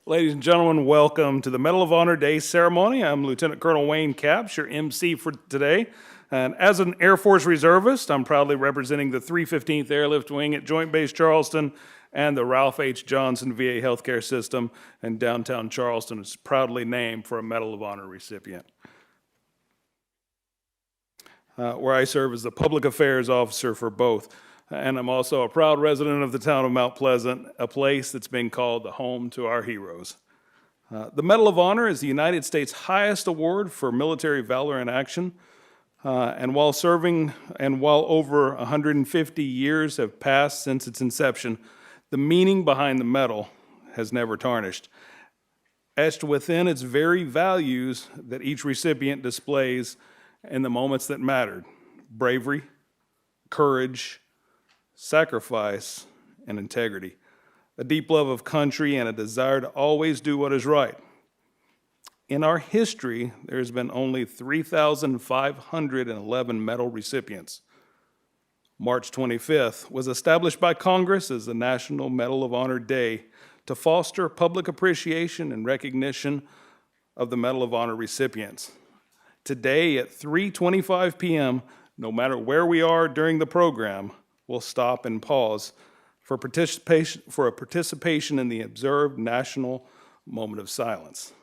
Ladies and gentlemen, welcome to the Medal of Honor Day ceremony. I'm Lieutenant Colonel Wayne Capps, your MC for today. And as an Air Force reservist, I'm proudly representing the 315th Airlift Wing at Joint Base Charleston and the Ralph H. Johnson VA Healthcare System in downtown Charleston is proudly named for a Medal of Honor recipient. Where I serve as the Public Affairs Officer for both. And I'm also a proud resident of the town of Mount Pleasant, a place that's been called the home to our heroes. The Medal of Honor is the United States' highest award for military valor in action. And while over 150 years have passed since its inception, the meaning behind the medal has never tarnished. Etched within its very values that each recipient displays in the moments that mattered: bravery, courage, sacrifice, and integrity, a deep love of country, and a desire to always do what is right. In our history, there's been only 3,511 medal recipients. March 25th was established by Congress as the National Medal of Honor Day to foster public appreciation and recognition of the Medal of Honor recipients. Today at 3:25 p.m., no matter where we are during the program, we'll stop and pause for a participation in the observed national moment of silence.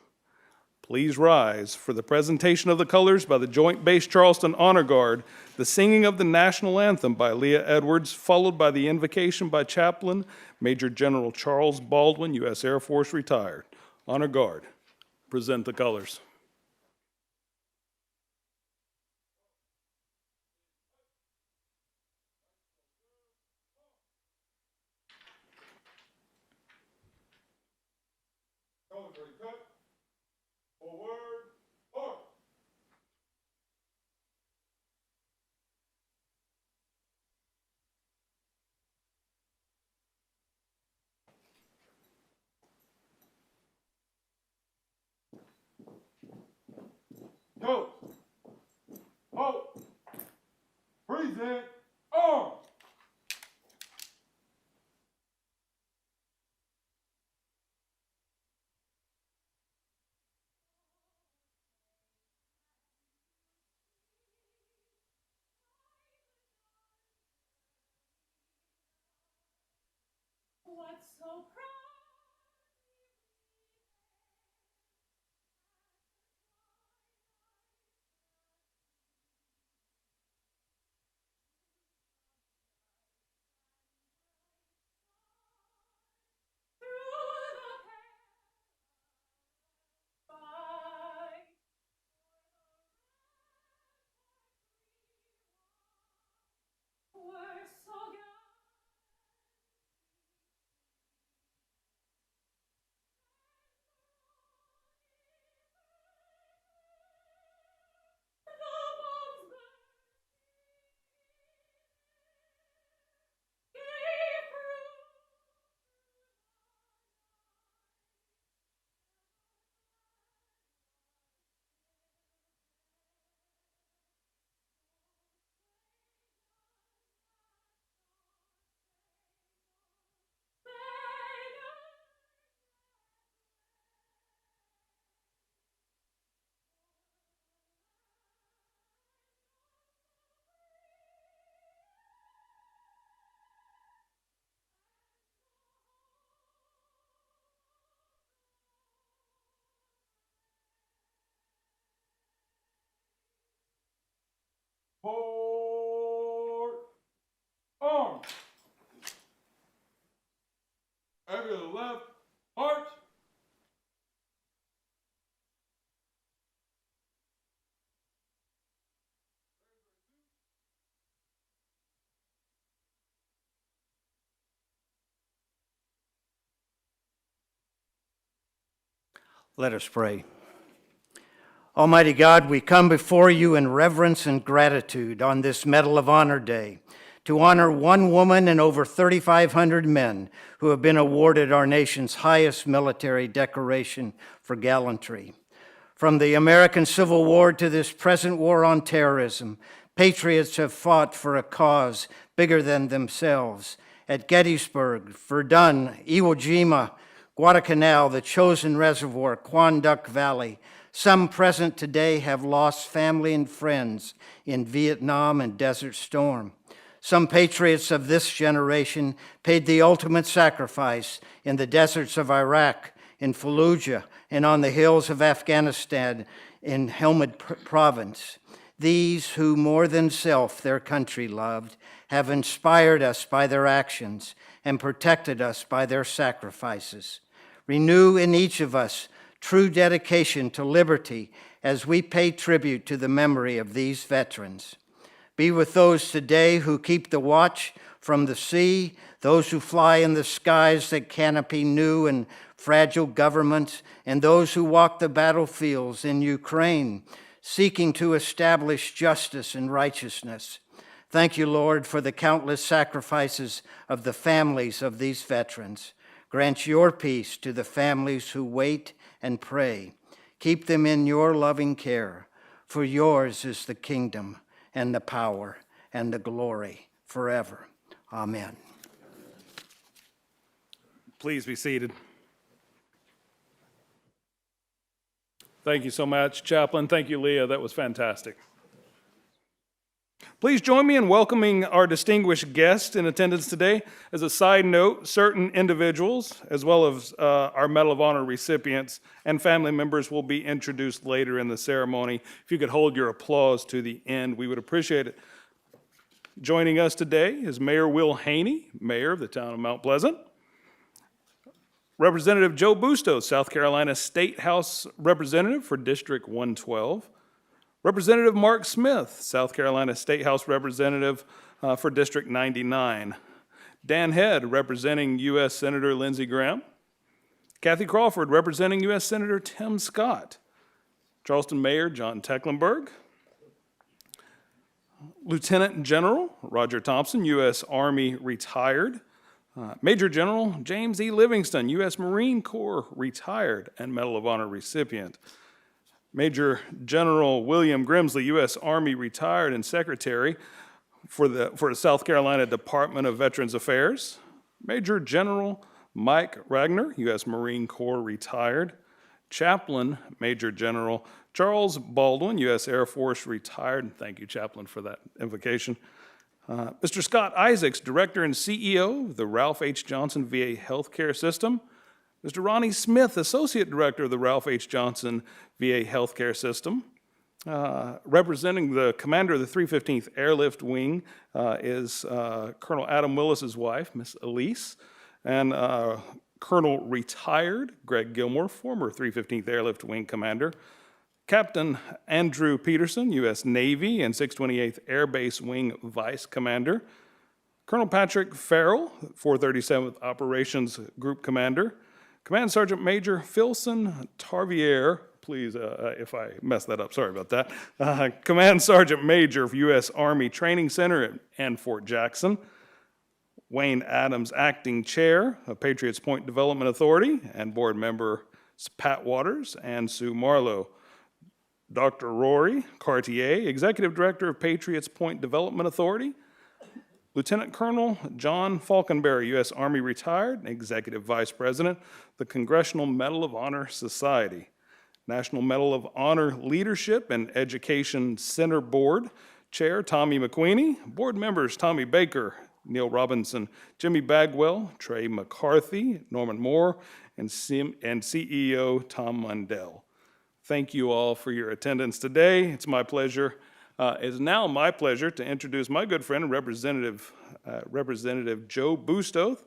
Please rise for the presentation of the colors by the Joint Base Charleston Honor Guard, the singing of the national anthem by Leah Edwards, followed by the invocation by Chaplain Major General Charles Baldwin, U.S. Air Force retired. Honor Guard, present the colors. Go. Halt. Present. Arms. What's so proud? We're so good. Port. Arms. Over to the left. March. Let us pray. Almighty God, we come before you in reverence and gratitude on this Medal of Honor Day to honor one woman and over 3,500 men who have been awarded our nation's highest military decoration for gallantry. From the American Civil War to this present war on terrorism, patriots have fought for a cause bigger than themselves. At Gettysburg, Verdun, Iwo Jima, Guadalcanal, the Chosin Reservoir, Quanduck Valley. Some present today have lost family and friends in Vietnam and Desert Storm. Some patriots of this generation paid the ultimate sacrifice in the deserts of Iraq, in Fallujah, and on the hills of Afghanistan in Helmand Province. These who more than self their country loved have inspired us by their actions and protected us by their sacrifices. Renew in each of us true dedication to liberty as we pay tribute to the memory of these veterans. Be with those today who keep the watch from the sea, those who fly in the skies that canopy new and fragile governments, and those who walk the battlefields in Ukraine, seeking to establish justice and righteousness. Thank you, Lord, for the countless sacrifices of the families of these veterans. Grant your peace to the families who wait and pray. Keep them in your loving care, for yours is the kingdom and the power and the glory forever. Amen. Please be seated. Thank you so much, Chaplain. Thank you, Leah. That was fantastic. Please join me in welcoming our distinguished guest in attendance today. As a side note, certain individuals, as well as our Medal of Honor recipients and family members, will be introduced later in the ceremony. If you could hold your applause to the end, we would appreciate it. Joining us today is Mayor Will Haney, Mayor of the town of Mount Pleasant. Representative Joe Bustos, South Carolina State House Representative for District 112. Representative Mark Smith, South Carolina State House Representative for District 99. Dan Head, representing U.S. Senator Lindsey Graham. Kathy Crawford, representing U.S. Senator Tim Scott. Charleston Mayor John Tecklenburg. Lieutenant General Roger Thompson, U.S. Army retired. Major General James E. Livingston, U.S. Marine Corps retired and Medal of Honor recipient. Major General William Grimsley, U.S. Army retired and Secretary for the South Carolina Department of Veterans Affairs. Major General Mike Ragnar, U.S. Marine Corps retired. Chaplain Major General Charles Baldwin, U.S. Air Force retired. Thank you, Chaplain, for that invocation. Mr. Scott Isaacs, Director and CEO of the Ralph H. Johnson VA Healthcare System. Mr. Ronnie Smith, Associate Director of the Ralph H. Johnson VA Healthcare System. Representing the commander of the 315th Airlift Wing is Colonel Adam Willis's wife, Miss Elise, and Colonel retired Greg Gilmore, former 315th Airlift Wing commander. Captain Andrew Peterson, U.S. Navy and 628th Air Base Wing Vice Commander. Colonel Patrick Farrell, 437th Operations Group Commander. Command Sergeant Major Philson Tarvier, please, if I messed that up, sorry about that. Command Sergeant Major of U.S. Army Training Center and Fort Jackson. Wayne Adams, Acting Chair of Patriots Point Development Authority, and Board Member Pat Waters and Sue Marlowe. Dr. Rory Cartier, Executive Director of Patriots Point Development Authority. Lieutenant Colonel John Falkenberry, U.S. Army retired, and Executive Vice President, the Congressional Medal of Honor Society. National Medal of Honor Leadership and Education Center Board Chair Tommy McQueenie. Board members Tommy Baker, Neil Robinson, Jimmy Bagwell, Trey McCarthy, Norman Moore, and CEO Tom Mundell. Thank you all for your attendance today. It's my pleasure. It's now my pleasure to introduce my good friend, Representative Joe Bustos,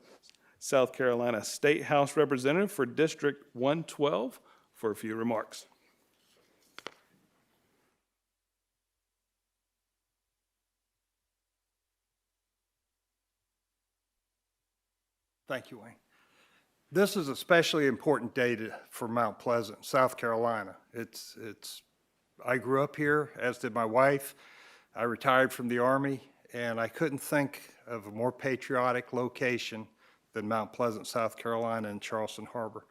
South Carolina State House Representative for District 112, for a few remarks. Thank you, Wayne. This is an especially important day for Mount Pleasant, South Carolina. I grew up here, as did my wife. I retired from the Army, and I couldn't think of a more patriotic location than Mount Pleasant, South Carolina, and Charleston Harbor.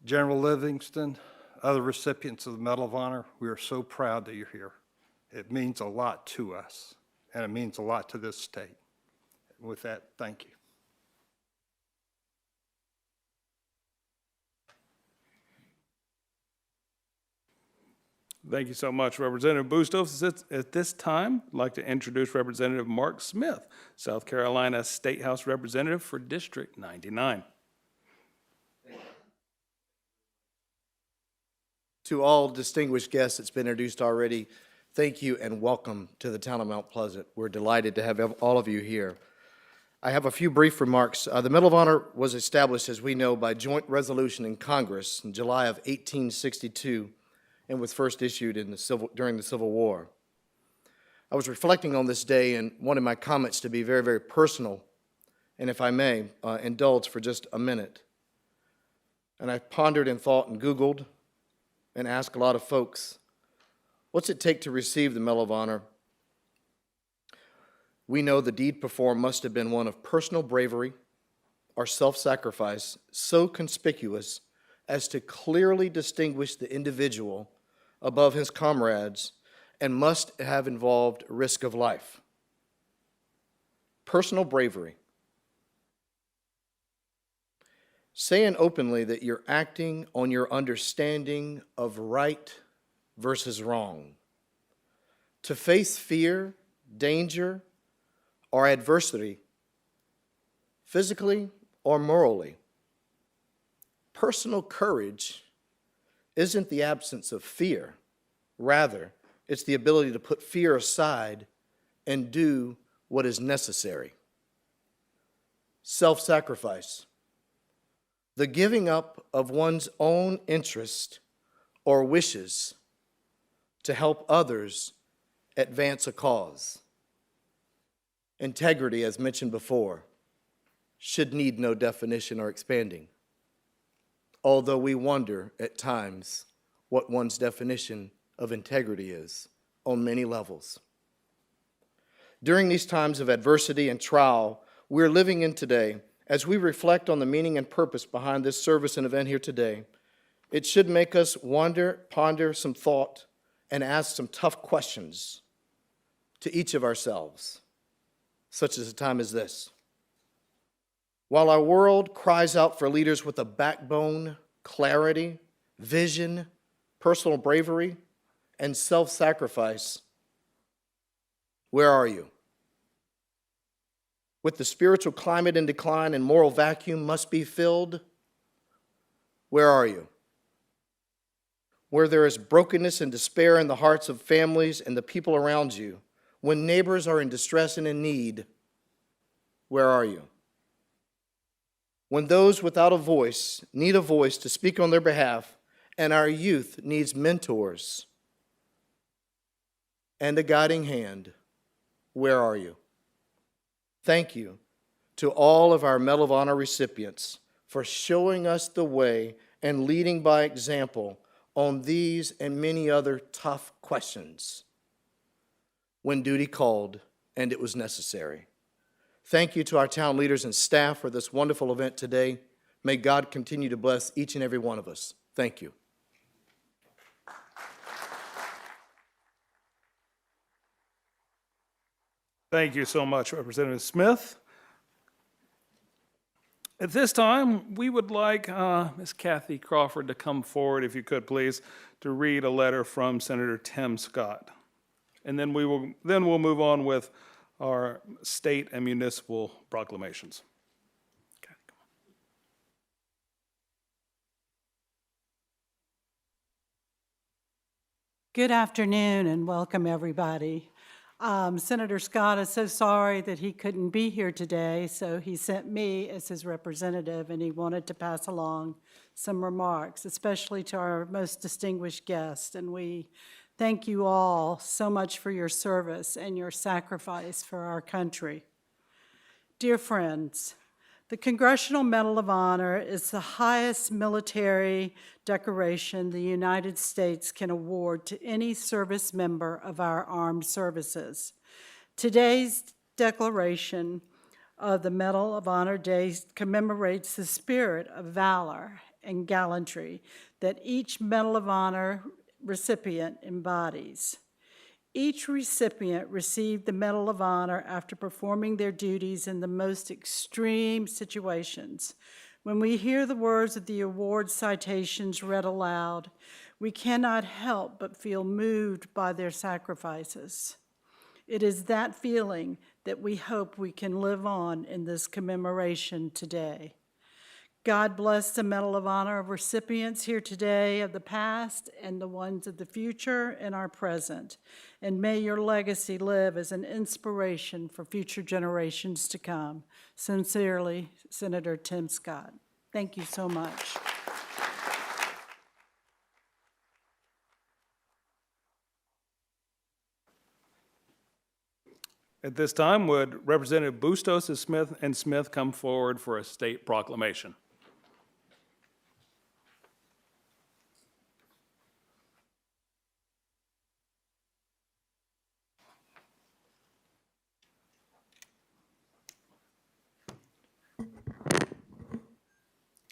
General Livingston, other recipients of the Medal of Honor, we are so proud that you're here. It means a lot to us, and it means a lot to this state. With that, thank you. Thank you so much, Representative Bustos. At this time, I'd like to introduce Representative Mark Smith, South Carolina State House Representative for District 99. To all distinguished guests, it's been introduced already, thank you and welcome to the town of Mount Pleasant. We're delighted to have all of you here. I have a few brief remarks. The Medal of Honor was established, as we know, by joint resolution in Congress in July of 1862 and was first issued during the Civil War. I was reflecting on this day and wanted my comments to be very, very personal, and if I may, indulge for just a minute. And I pondered and thought and Googled and asked a lot of folks, what's it take to receive the Medal of Honor? We know the deed performed must have been one of personal bravery or self-sacrifice so conspicuous as to clearly distinguish the individual above his comrades and must have involved risk of life. Personal bravery. Saying openly that you're acting on your understanding of right versus wrong. To face fear, danger, or adversity, physically or morally. Personal courage isn't the absence of fear. Rather, it's the ability to put fear aside and do what is necessary. Self-sacrifice. The giving up of one's own interest or wishes to help others advance a cause. Integrity, as mentioned before, should need no definition or expanding, although we wonder at times what one's definition of integrity is on many levels. During these times of adversity and trial we're living in today, as we reflect on the meaning and purpose behind this service and event here today, it should make us wonder, ponder some thought, and ask some tough questions to each of ourselves, such as a time as this. While our world cries out for leaders with a backbone, clarity, vision, personal bravery, and self-sacrifice, where are you? With the spiritual climate in decline and moral vacuum must be filled, where are you? Where there is brokenness and despair in the hearts of families and the people around you, when neighbors are in distress and in need, where are you? When those without a voice need a voice to speak on their behalf, and our youth needs mentors and a guiding hand, where are you? Thank you to all of our Medal of Honor recipients for showing us the way and leading by example on these and many other tough questions when duty called and it was necessary. Thank you to our town leaders and staff for this wonderful event today. May God continue to bless each and every one of us. Thank you. Thank you so much, Representative Smith. At this time, we would like Ms. Kathy Crawford to come forward, if you could, please, to read a letter from Senator Tim Scott. And then we'll move on with our state and municipal proclamations. Okay, come on. Good afternoon and welcome, everybody. Senator Scott is so sorry that he couldn't be here today, so he sent me as his representative, and he wanted to pass along some remarks, especially to our most distinguished guest. And we thank you all so much for your service and your sacrifice for our country. Dear friends, the Congressional Medal of Honor is the highest military decoration the United States can award to any service member of our armed services. Today's declaration of the Medal of Honor Day commemorates the spirit of valor and gallantry that each Medal of Honor recipient embodies. Each recipient received the Medal of Honor after performing their duties in the most extreme situations. When we hear the words of the award citations read aloud, We cannot help but feel moved by their sacrifices. It is that feeling that we hope we can live on in this commemoration today. God bless the Medal of Honor recipients here today of the past and the ones of the future and our present. And may your legacy live as an inspiration for future generations to come. Sincerely, Senator Tim Scott. Thank you so much. At this time, would Representative Bustos and Smith come forward for a state proclamation?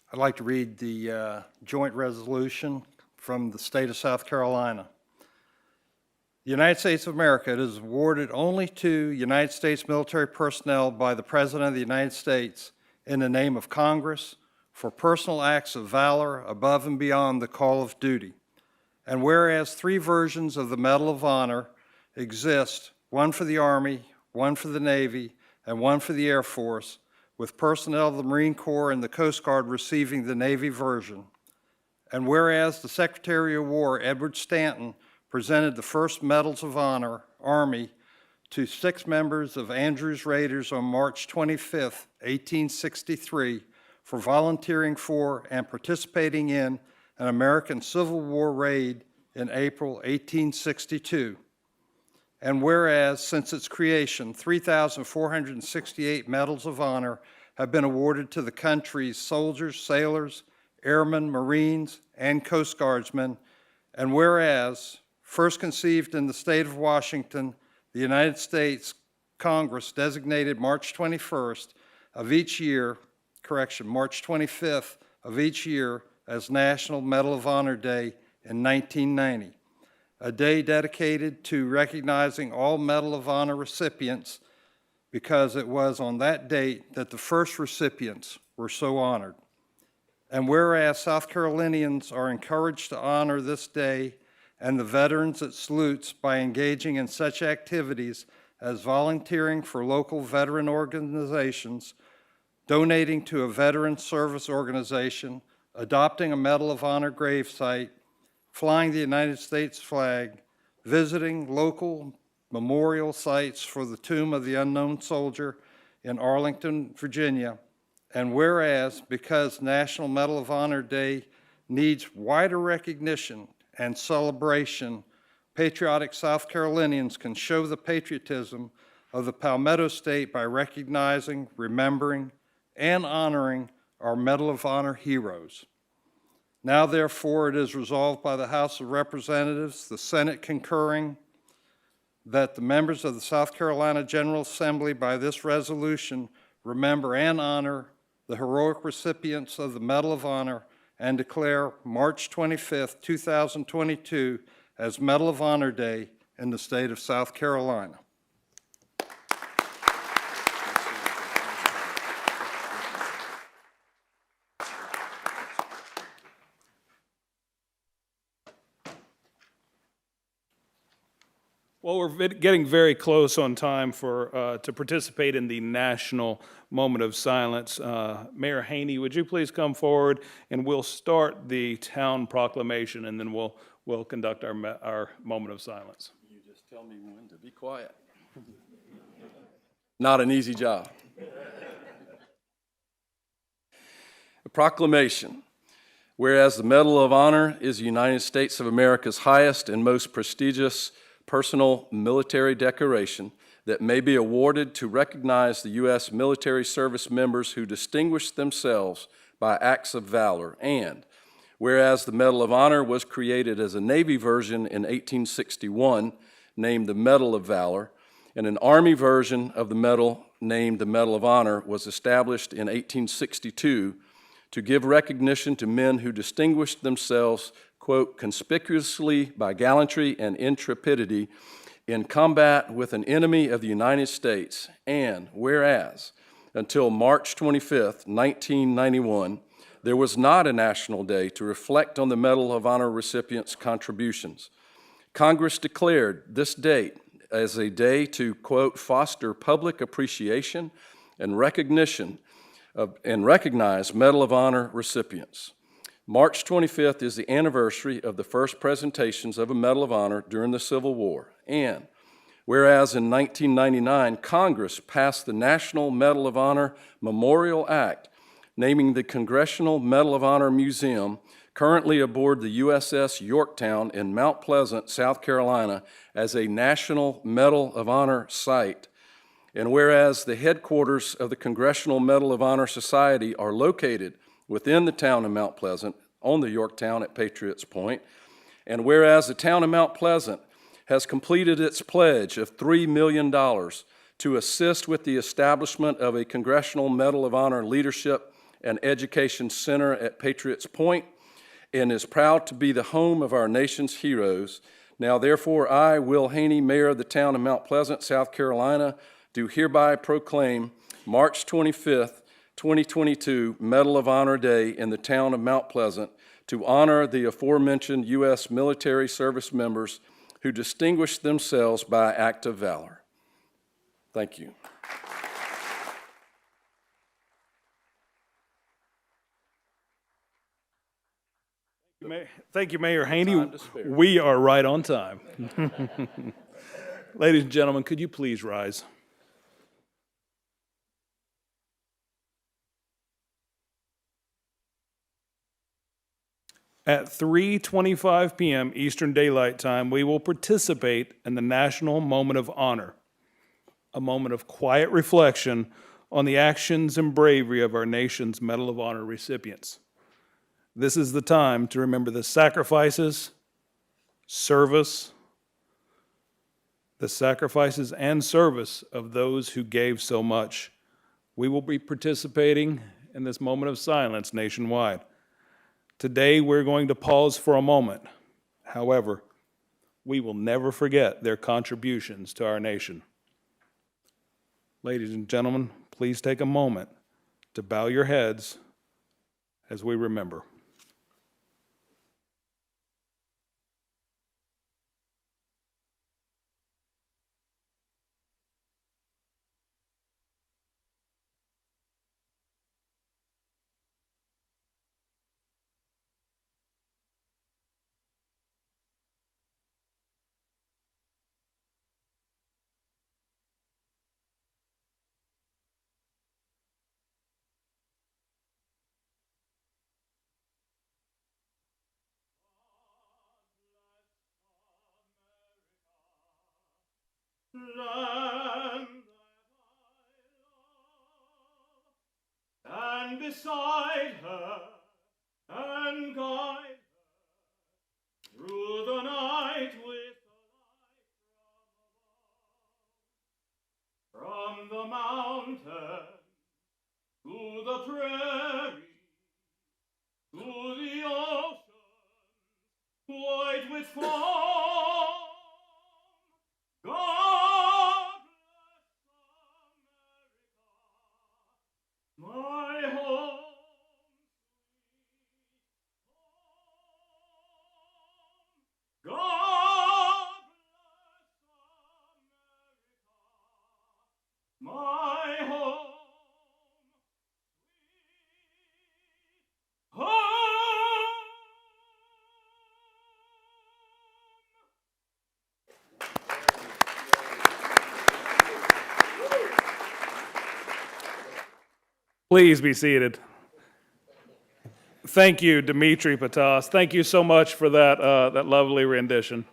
I'd like to read the joint resolution from the state of South Carolina. The United States of America, it is awarded only to United States military personnel by the President of the United States in the name of Congress for personal acts of valor above and beyond the call of duty. And whereas 3 versions of the Medal of Honor exist, one for the Army, one for the Navy, and one for the Air Force, with personnel of the Marine Corps and the Coast Guard receiving the Navy version. And whereas the Secretary of War, Edward Stanton, presented the first Medals of Honor, Army, to 6 members of Andrews Raiders on March 25, 1863, for volunteering for and participating in an American Civil War raid in April 1862. And whereas, since its creation, 3,468 Medals of Honor have been awarded to the country's soldiers, sailors, airmen, Marines, and Coast Guardsmen, and whereas, first conceived in the state of Washington, the United States Congress designated March 21st of each year, March 25th of each year as National Medal of Honor Day in 1990, a day dedicated to recognizing all Medal of Honor recipients because it was on that date that the first recipients were so honored. And whereas South Carolinians are encouraged to honor this day and the veterans it salutes by engaging in such activities as volunteering for local veteran organizations, donating to a veteran service organization, adopting a Medal of Honor gravesite, flying the United States flag, visiting local memorial sites for the Tomb of the Unknown Soldier in Arlington, Virginia, and whereas, because National Medal of Honor Day needs wider recognition and celebration, patriotic South Carolinians can show the patriotism of the Palmetto State by recognizing, remembering, and honoring our Medal of Honor heroes. Now, therefore, it is resolved by the House of Representatives, the Senate concurring, that the members of the South Carolina General Assembly by this resolution remember and honor the heroic recipients of the Medal of Honor and declare March 25th, 2022 as Medal of Honor Day in the state of South Carolina. Well, we're getting very close on time for to participate in the national moment of silence. Mayor Haney, would you please come forward, and we'll start the town proclamation, and then we'll conduct our moment of silence. You just tell me when to be quiet. Not an easy job. A proclamation. Whereas the Medal of Honor is the United States of America's highest and most prestigious personal military decoration that may be awarded to recognize the U.S. military service members who distinguished themselves by acts of valor. And whereas the Medal of Honor was created as a Navy version in 1861, named the Medal of Valor, and an Army version of the medal named the Medal of Honor was established in 1862 to give recognition to men who distinguished themselves, quote, conspicuously by gallantry and intrepidity in combat with an enemy of the United States. And whereas, until March 25th, 1991, there was not a national day to reflect on the Medal of Honor recipients' contributions. Congress declared this date as a day to, quote, foster public appreciation and recognition and recognize Medal of Honor recipients. March 25th is the anniversary of the first presentations of a Medal of Honor during the Civil War. And whereas in 1999, Congress passed the National Medal of Honor Memorial Act, naming the Congressional Medal of Honor Museum, currently aboard the USS Yorktown in Mount Pleasant, South Carolina, as a National Medal of Honor site. And whereas the headquarters of the Congressional Medal of Honor Society are located within the town of Mount Pleasant on the Yorktown at Patriots Point, and whereas the town of Mount Pleasant has completed its pledge of $3 million to assist with the establishment of a Congressional Medal of Honor Leadership and Education Center at Patriots Point, and is proud to be the home of our nation's heroes. Now, therefore, I, Will Haney, Mayor of the town of Mount Pleasant, South Carolina, do hereby proclaim March 25th, 2022 Medal of Honor Day in the town of Mount Pleasant to honor the aforementioned U.S. military service members who distinguished themselves by act of valor. Thank you. Thank you, Mayor Haney. Time to spare. We are right on time. Ladies and gentlemen, could you please rise? At 3:25 p.m. Eastern Daylight Time, we will participate in the National Moment of Honor, a moment of quiet reflection on the actions and bravery of our nation's Medal of Honor recipients. This is the time to remember the sacrifices, service, and service of those who gave so much. We will be participating in this moment of silence nationwide. Today, we're going to pause for a moment. However, we will never forget their contributions to our nation. Ladies and gentlemen, please take a moment to bow your heads as we remember. Land that I love, stand beside her and guide her through the night with the light from the mountain to the prairie to the ocean white with foam. God bless America, my home, sweet home. God bless America, my home, sweet home. Please be seated. Thank you, Dimitri Patas. Thank you so much for that lovely rendition.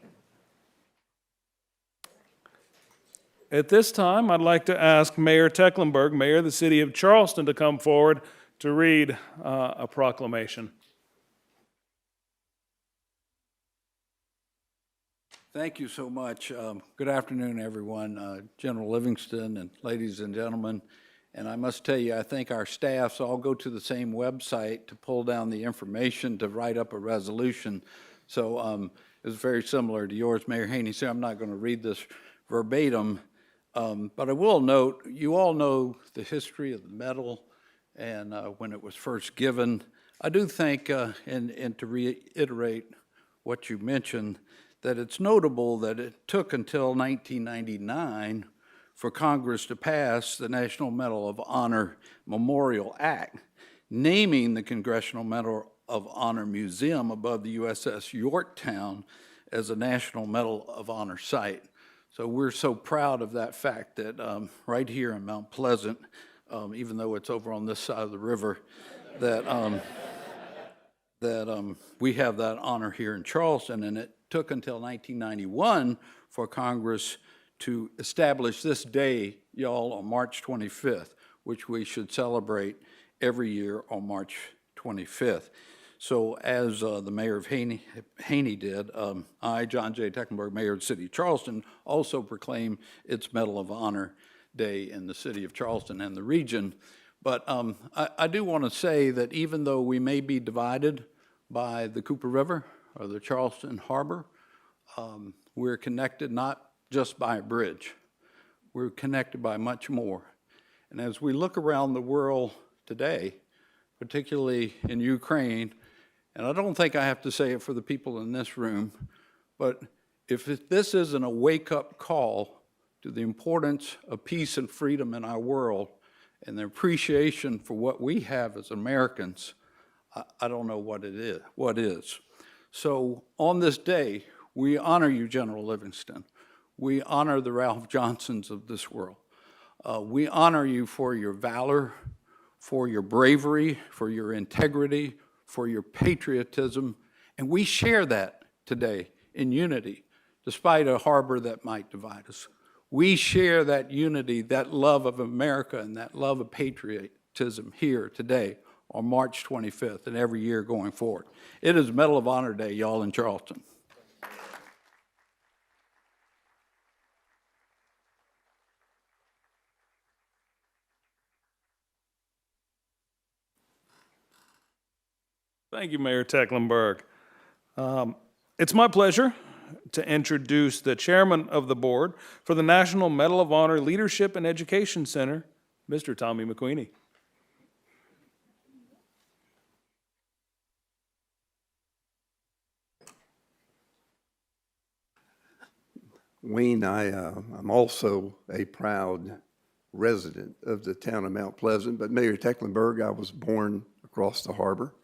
At this time, I'd like to ask Mayor Tecklenburg, Mayor of the City of Charleston, to come forward to read a proclamation. Thank you so much. Good afternoon, everyone. General Livingston and ladies and gentlemen. And I must tell you, I think our staffs all go to the same website to pull down the information to write up a resolution. So it's very similar to yours, Mayor Haney. So I'm not going to read this verbatim, but I will note, you all know the history of the medal and when it was first given. I do think, and to reiterate what you mentioned, that it's notable that it took until 1999 for Congress to pass the National Medal of Honor Memorial Act, naming the Congressional Medal of Honor Museum above the USS Yorktown as a National Medal of Honor site. So we're so proud of that fact that right here in Mount Pleasant, even though it's over on this side of the river, that we have that honor here in Charleston. And it took until 1991 for Congress to establish this day, y'all, on March 25th, which we should celebrate every year on March 25th. So as the mayor of Haney did, I, John J. Tecklenburg, mayor of the city of Charleston, also proclaim its Medal of Honor Day in the city of Charleston and the region. But I do want to say that even though we may be divided by the Cooper River or the Charleston Harbor, we're connected not just by a bridge. We're connected by much more. And as we look around the world today, particularly in Ukraine, and I don't think I have to say it for the people in this room, but if this isn't a wake-up call to the importance of peace and freedom in our world and the appreciation for what we have as Americans, I don't know what it is. What is? So on this day, we honor you, General Livingston. We honor the Ralph Johnsons of this world. We honor you for your valor, for your bravery, for your integrity, for your patriotism, and we share that today in unity, despite a harbor that might divide us. We share that unity, that love of America, and that love of patriotism here today on March 25th and every year going forward. It is Medal of Honor Day, y'all, in Charleston. Thank you, Mayor Tecklenburg. It's my pleasure to introduce the chairman of the board for the National Medal of Honor Leadership and Education Center, Mr. Tommy McQueenie. Wayne, I'm also a proud resident of the town of Mount Pleasant, but Mayor Tecklenburg, I was born across the harbor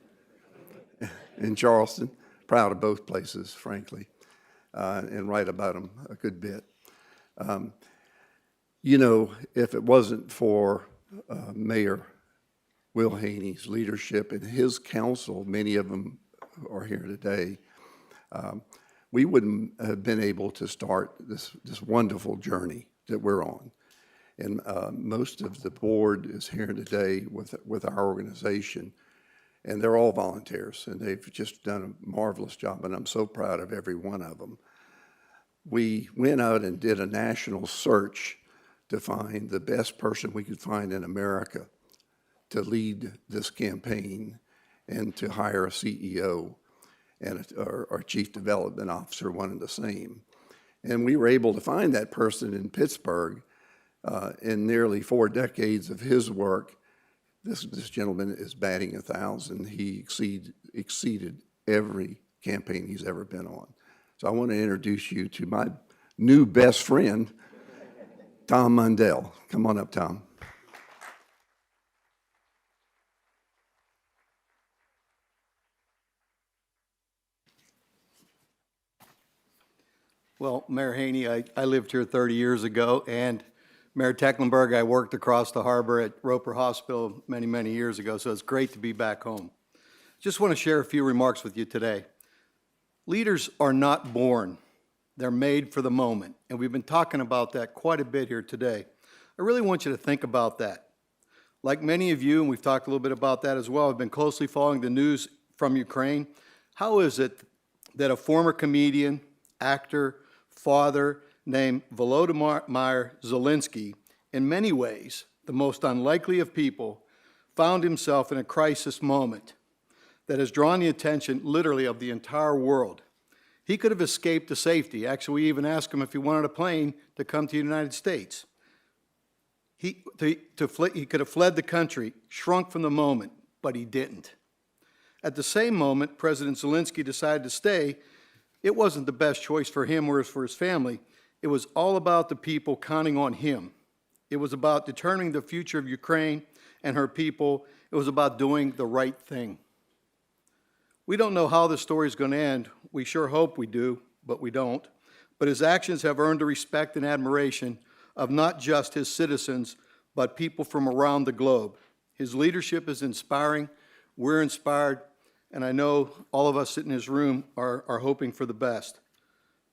in Charleston. Proud of both places, frankly, and write about them a good bit. You know, if it wasn't for Mayor Will Haney's leadership and his council, many of them are here today, we wouldn't have been able to start this wonderful journey that we're on. And most of the board is here today with our organization, and they're all volunteers, and they've just done a marvelous job, and I'm so proud of every one of them. We went out and did a national search to find the best person we could find in America to lead this campaign and to hire a CEO and our chief development officer, one and the same. And we were able to find that person in Pittsburgh. In nearly 4 decades of his work, this gentleman is batting 1,000. He exceeded every campaign he's ever been on. So I want to introduce you to my new best friend, Tom Mundell. Come on up, Tom. Well, Mayor Haney, I lived here 30 years ago, and Mayor Tecklenburg, I worked across the harbor at Roper Hospital many, many years ago, so it's great to be back home. Just want to share a few remarks with you today. Leaders are not born. They're made for the moment, and we've been talking about that quite a bit here today. I really want you to think about that. Like many of you, and we've talked a little bit about that as well, I've been closely following the news from Ukraine. How is it that a former comedian, actor, father named Volodymyr Zelensky, in many ways the most unlikely of people, found himself in a crisis moment that has drawn the attention literally of the entire world? He could have escaped to safety. Actually, we even asked him if he wanted a plane to come to the United States. He could have fled the country, shrunk from the moment, but he didn't. At the same moment, President Zelensky decided to stay. It wasn't the best choice for him or for his family. It was all about the people counting on him. It was about determining the future of Ukraine and her people. It was about doing the right thing. We don't know how the story is going to end. We sure hope we do, but we don't. But his actions have earned the respect and admiration of not just his citizens, but people from around the globe. His leadership is inspiring. We're inspired, and I know all of us sitting in this room are hoping for the best.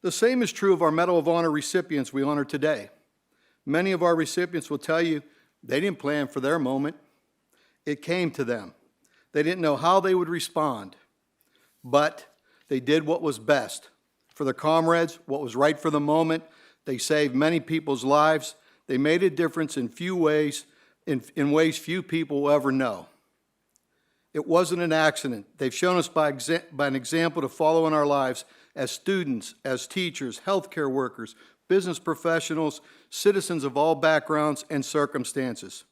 The same is true of our Medal of Honor recipients we honor today. Many of our recipients will tell you they didn't plan for their moment. It came to them. They didn't know how they would respond, but they did what was best for their comrades, what was right for the moment. They saved many people's lives. They made a difference in in ways few people will ever know. It wasn't an accident. They've shown us by an example to follow in our lives as students, as teachers, healthcare workers, business professionals, citizens of all backgrounds and circumstances.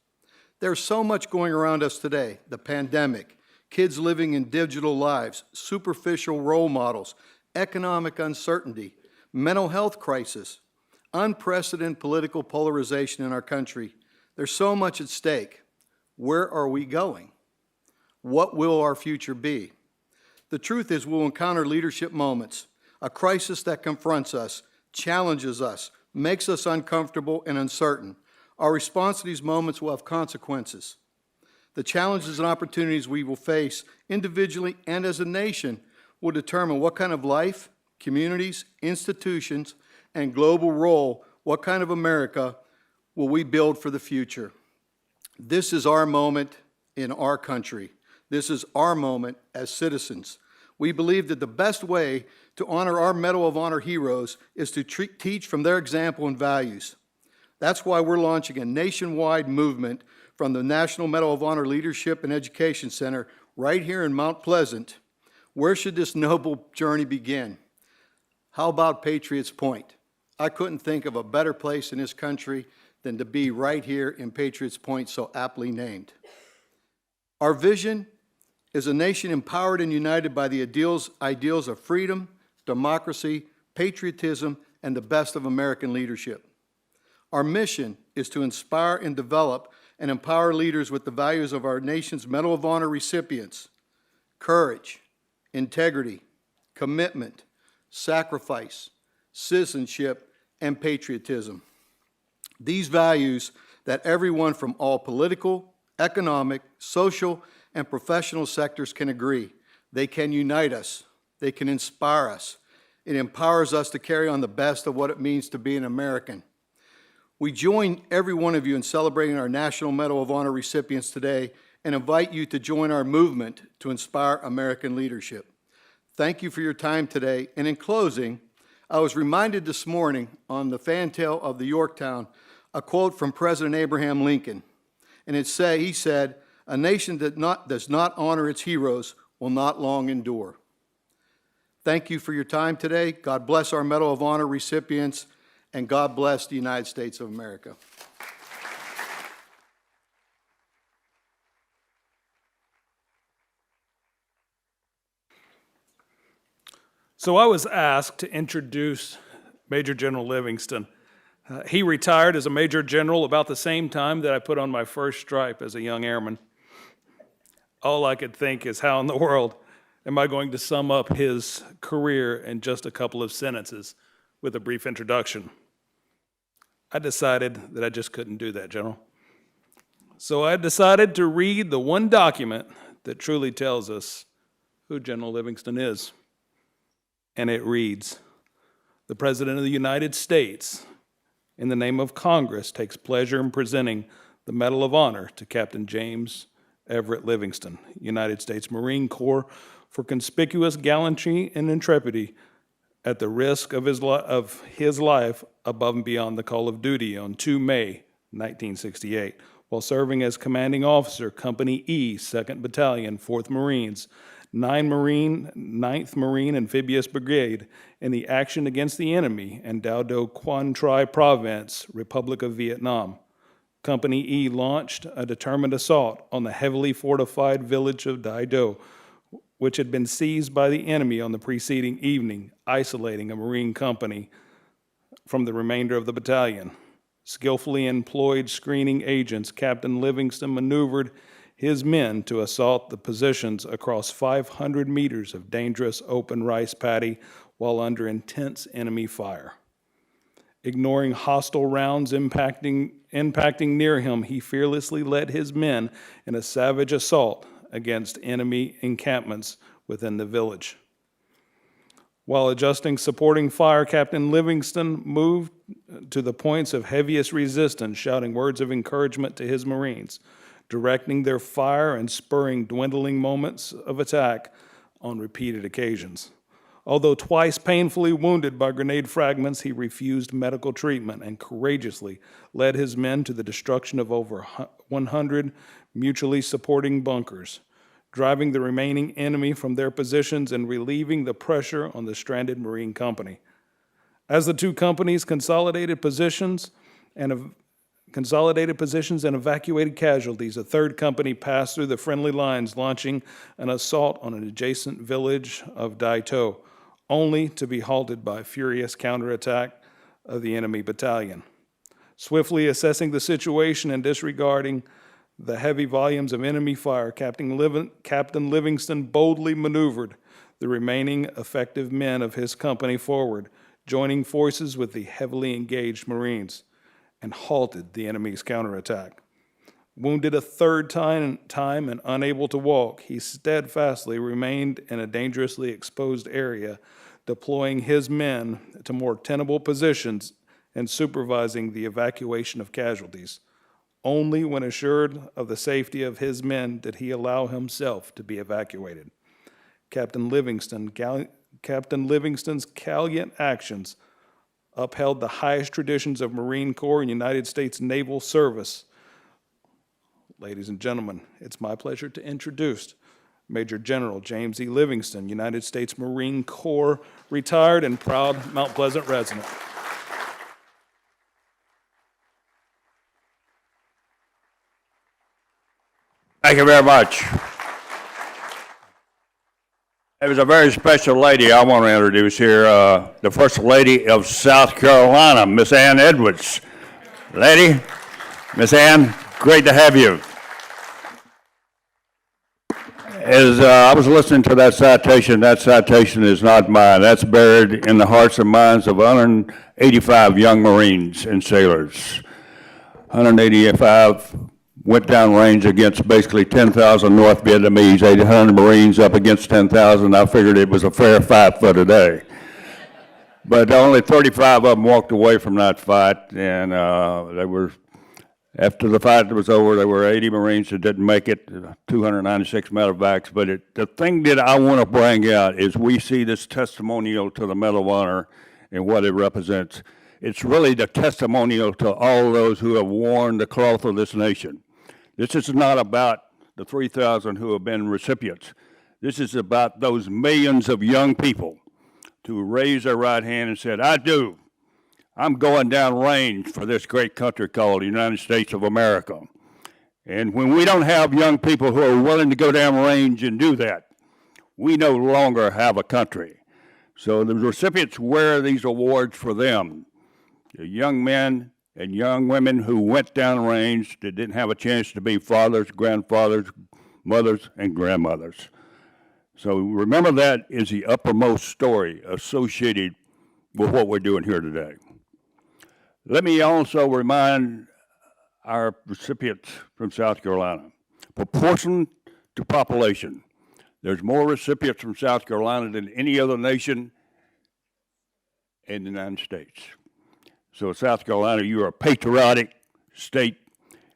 There's so much going around us today: the pandemic, kids living in digital lives, superficial role models, economic uncertainty, mental health crisis, unprecedented political polarization in our country. There's so much at stake. Where are we going? What will our future be? The truth is, we'll encounter leadership moments, a crisis that confronts us, challenges us, makes us uncomfortable and uncertain. Our response to these moments will have consequences. The challenges and opportunities we will face individually and as a nation will determine what kind of life, communities, institutions, and global role, what kind of America will we build for the future. This is our moment in our country. This is our moment as citizens. We believe that the best way to honor our Medal of Honor heroes is to teach from their example and values. That's why we're launching a nationwide movement from the National Medal of Honor Leadership and Education Center right here in Mount Pleasant. Where should this noble journey begin? How about Patriots Point? I couldn't think of a better place in this country than to be right here in Patriots Point, so aptly named. Our vision is a nation empowered and united by the ideals of freedom, democracy, patriotism, and the best of American leadership. Our mission is to inspire and develop and empower leaders with the values of our nation's Medal of Honor recipients: courage, integrity, commitment, sacrifice, citizenship, and patriotism. These values that everyone from all political, economic, social, and professional sectors can agree. They can unite us. They can inspire us. It empowers us to carry on the best of what it means to be an American. We join every one of you in celebrating our National Medal of Honor recipients today and invite you to join our movement to inspire American leadership. Thank you for your time today. And in closing, I was reminded this morning on the fantail of the Yorktown a quote from President Abraham Lincoln. And he said, "A nation that does not honor its heroes will not long endure." Thank you for your time today. God bless our Medal of Honor recipients, and God bless the United States of America. So I was asked to introduce Major General Livingston. He retired as a Major General about the same time that I put on my first stripe as a young airman. All I could think is, how in the world am I going to sum up his career in just a couple of sentences with a brief introduction? I decided that I just couldn't do that, General. So I decided to read the one document that truly tells us who General Livingston is. And it reads, "The President of the United States, in the name of Congress, takes pleasure in presenting the Medal of Honor to Captain James Everett Livingston, United States Marine Corps, for conspicuous gallantry and intrepidity at the risk of his life above and beyond the call of duty on 2 May 1968, while serving as commanding officer, Company E, 2nd Battalion, 4th Marines, 9th Marine Amphibious Brigade, in the action against the enemy in Dao Do Quan Tri Province, Republic of Vietnam. Company E launched a determined assault on the heavily fortified village of Dai Do, which had been seized by the enemy on the preceding evening, isolating a Marine company from the remainder of the battalion. Skillfully employed screening agents, Captain Livingston maneuvered his men to assault the positions across 500 meters of dangerous open rice paddy while under intense enemy fire. Ignoring hostile rounds impacting near him, he fearlessly led his men in a savage assault against enemy encampments within the village. While adjusting supporting fire, Captain Livingston moved to the points of heaviest resistance, shouting words of encouragement to his Marines, directing their fire and spurring dwindling moments of attack on repeated occasions. Although twice painfully wounded by grenade fragments, he refused medical treatment and courageously led his men to the destruction of over 100 mutually supporting bunkers, driving the remaining enemy from their positions and relieving the pressure on the stranded Marine company. As the two companies consolidated positions and evacuated casualties, a third company passed through the friendly lines, launching an assault on an adjacent village of Daito, only to be halted by a furious counterattack of the enemy battalion. Swiftly assessing the situation and disregarding the heavy volumes of enemy fire, Captain Livingston boldly maneuvered the remaining effective men of his company forward, joining forces with the heavily engaged Marines, and halted the enemy's counterattack. Wounded a third time and unable to walk, he steadfastly remained in a dangerously exposed area, deploying his men to more tenable positions and supervising the evacuation of casualties. Only when assured of the safety of his men did he allow himself to be evacuated. Captain Livingston's gallant actions upheld the highest traditions of Marine Corps and United States naval service. Ladies and gentlemen, it's my pleasure to introduce Major General James E. Livingston, United States Marine Corps, retired and proud Mount Pleasant resident. Thank you very much. There's a very special lady I want to introduce here, the First Lady of South Carolina, Miss Ann Edwards. Lady, Miss Ann, great to have you. As I was listening to that citation is not mine. That's buried in the hearts and minds of 185 young Marines and sailors. 185 went down range against basically 10,000 North Vietnamese, 800 Marines up against 10,000. I figured it was a fair fight for today. But only 35 of them walked away from that fight, and after the fight was over, there were 80 Marines that didn't make it, 296 medevacs. But the thing that I want to bring out is we see this testimonial to the Medal of Honor and what it represents. It's really the testimonial to all those who have worn the cloth of this nation. This is not about the 3,000 who have been recipients. This is about those millions of young people who raised their right hand and said, I do. I'm going down range for this great country called the United States of America. And when we don't have young people who are willing to go down range and do that, we no longer have a country. So the recipients wear these awards for them. The young men and young women who went down range that didn't have a chance to be fathers, grandfathers, mothers, and grandmothers. So remember that is the uppermost story associated with what we're doing here today. Let me also remind our recipients from South Carolina, proportion to population, there's more recipients from South Carolina than any other nation in the United States. So South Carolina, you are a patriotic state.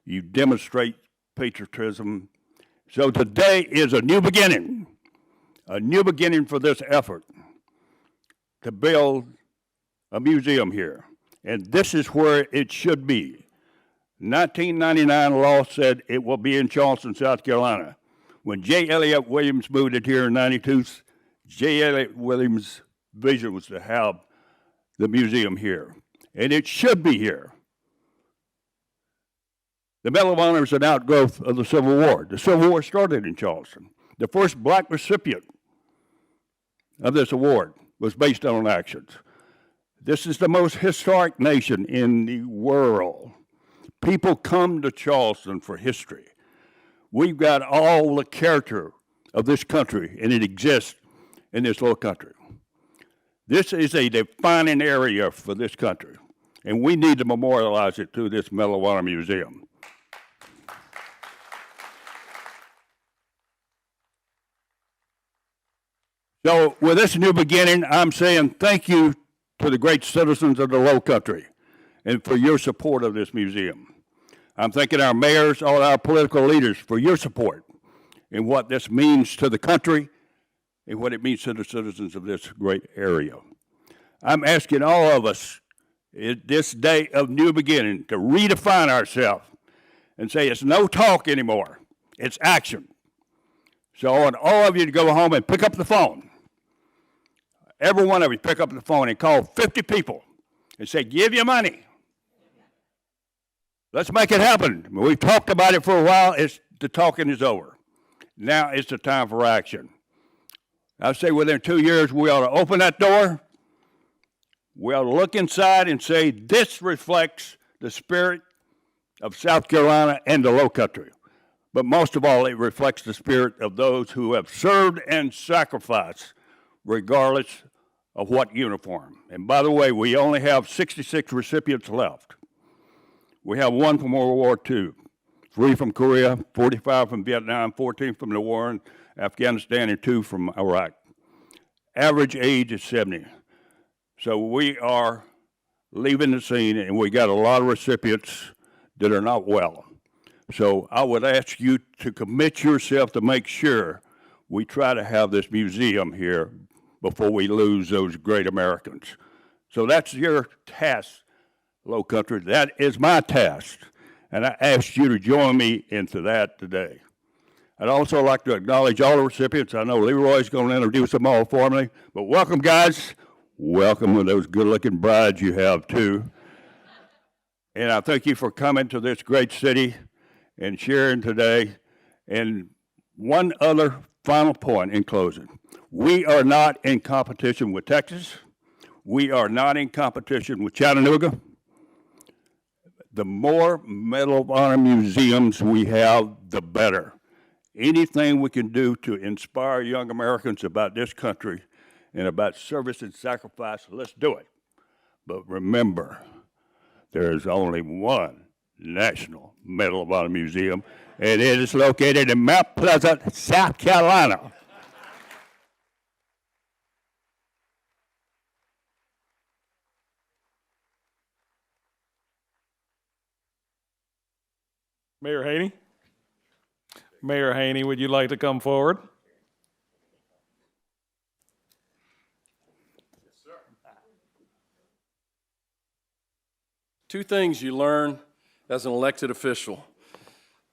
You demonstrate patriotism. So today is a new beginning for this effort to build a museum here. And this is where it should be. 1999 law said it will be in Charleston, South Carolina. When J. Elliott Williams moved it here in 92, J. Elliott Williams' vision was to have the museum here. And it should be here. The Medal of Honor is an outgrowth of the Civil War. The Civil War started in Charleston. The first black recipient of this award was based on actions. This is the most historic nation in the world. People come to Charleston for history. We've got all the character of this country, and it exists in this little country. This is a defining area for this country, and we need to memorialize it through this Medal of Honor Museum. So with this new beginning, I'm saying thank you to the great citizens of the Low Country and for your support of this museum. I'm thanking our mayors, all our political leaders for your support in what this means to the country and what it means to the citizens of this great area. I'm asking all of us at this day of new beginning to redefine ourselves and say it's no talk anymore, it's action. So I want all of you to go home and pick up the phone. Every one of you pick up the phone and call 50 people and say, give your money. Let's make it happen. We've talked about it for a while. The talking is over. Now it's the time for action. I say within 2 years, we ought to open that door. We ought to look inside and say, this reflects the spirit of South Carolina and the Low Country. But most of all, it reflects the spirit of those who have served and sacrificed, regardless of what uniform. And by the way, we only have 66 recipients left. We have 1 from World War II, 3 from Korea, 45 from Vietnam, 14 from the war in Afghanistan, and 2 from Iraq. Average age is 70. So we are leaving the scene, and we got a lot of recipients that are not well. So I would ask you to commit yourself to make sure we try to have this museum here before we lose those great Americans. So that's your task, Low Country. That is my task, and I ask you to join me into that today. I'd also like to acknowledge all the recipients. I know Leroy's going to introduce them all for me, but welcome, guys. Welcome with those good-looking brides you have, too. And I thank you for coming to this great city and sharing today. And one other final point in closing. We are not in competition with Texas. We are not in competition with Chattanooga. The more Medal of Honor museums we have, the better. Anything we can do to inspire young Americans about this country and about service and sacrifice, let's do it. But remember, there is only one National Medal of Honor Museum, and it is located in Mount Pleasant, South Carolina. Mayor Haney? Mayor Haney, would you like to come forward? Yes, sir. 2 things you learn as an elected official.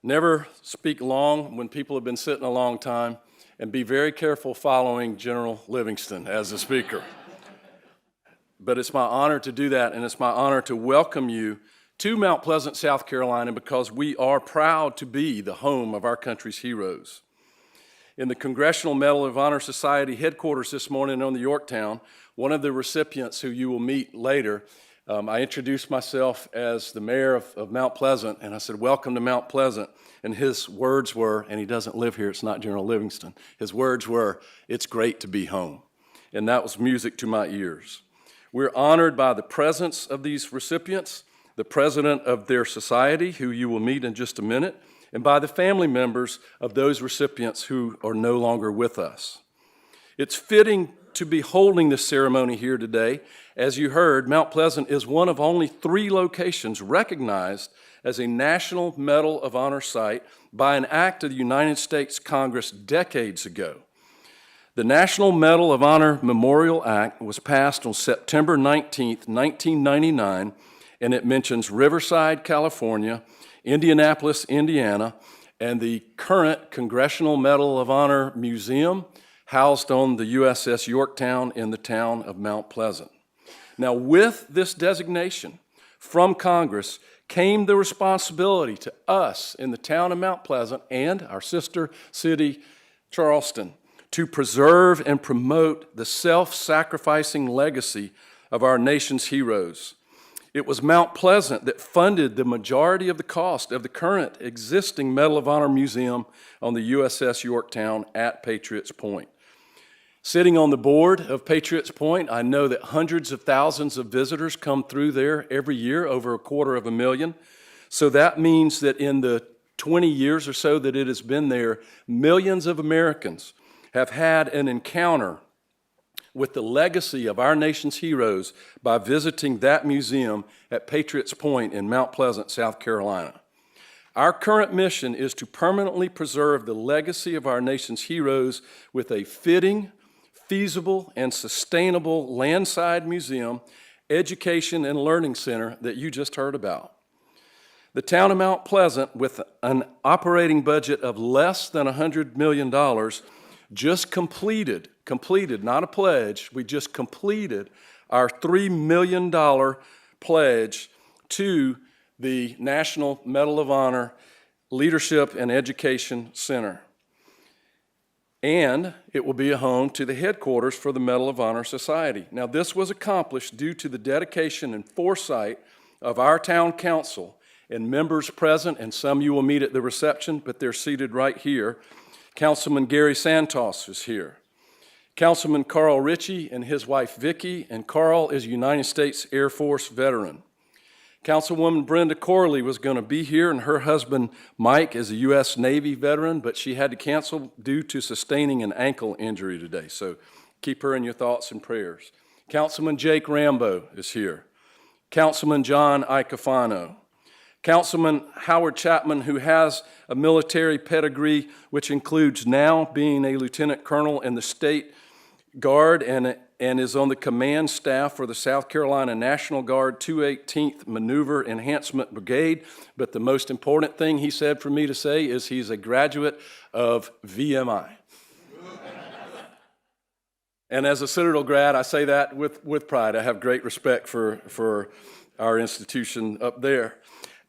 Never speak long when people have been sitting a long time, and be very careful following General Livingston as a speaker. But it's my honor to do that, and it's my honor to welcome you to Mount Pleasant, South Carolina, because we are proud to be the home of our country's heroes. In the Congressional Medal of Honor Society headquarters this morning on the Yorktown, one of the recipients who you will meet later, I introduced myself as the mayor of Mount Pleasant, and I said, welcome to Mount Pleasant. And his words were, and he doesn't live here, it's not General Livingston, his words were, it's great to be home. And that was music to my ears. We're honored by the presence of these recipients, the president of their society, who you will meet in just a minute, and by the family members of those recipients who are no longer with us. It's fitting to be holding this ceremony here today. As you heard, Mount Pleasant is one of only 3 locations recognized as a National Medal of Honor site by an act of the United States Congress decades ago. The National Medal of Honor Memorial Act was passed on September 19, 1999, and it mentions Riverside, California, Indianapolis, Indiana, and the current Congressional Medal of Honor Museum housed on the USS Yorktown in the town of Mount Pleasant. Now, with this designation from Congress came the responsibility to us in the town of Mount Pleasant and our sister city, Charleston, to preserve and promote the self-sacrificing legacy of our nation's heroes. It was Mount Pleasant that funded the majority of the cost of the current existing Medal of Honor Museum on the USS Yorktown at Patriots Point. Sitting on the board of Patriots Point, I know that hundreds of thousands of visitors come through there every year, over 250,000. So that means that in the 20 years or so that it has been there, millions of Americans have had an encounter with the legacy of our nation's heroes by visiting that museum at Patriots Point in Mount Pleasant, South Carolina. Our current mission is to permanently preserve the legacy of our nation's heroes with a fitting, feasible, and sustainable landside museum, education, and learning center that you just heard about. The town of Mount Pleasant, with an operating budget of less than $100 million, just completed, not a pledge, we just completed our $3 million pledge to the National Medal of Honor Leadership and Education Center. And it will be a home to the headquarters for the Medal of Honor Society. Now, this was accomplished due to the dedication and foresight of our town council and members present, and some you will meet at the reception, but they're seated right here. Councilman Gary Santos is here. Councilman Carl Ritchie and his wife Vicki, and Carl is a United States Air Force veteran. Councilwoman Brenda Corley was going to be here, and her husband Mike is a U.S. Navy veteran, but she had to cancel due to sustaining an ankle injury today, so keep her in your thoughts and prayers. Councilman Jake Rambo is here. Councilman John Icofano. Councilman Howard Chapman, who has a military pedigree, which includes now being a lieutenant colonel in the State Guard and is on the command staff for the South Carolina National Guard 218th Maneuver Enhancement Brigade. But the most important thing he said for me to say is he's a graduate of VMI. And as a Citadel grad, I say that with pride. I have great respect for our institution up there.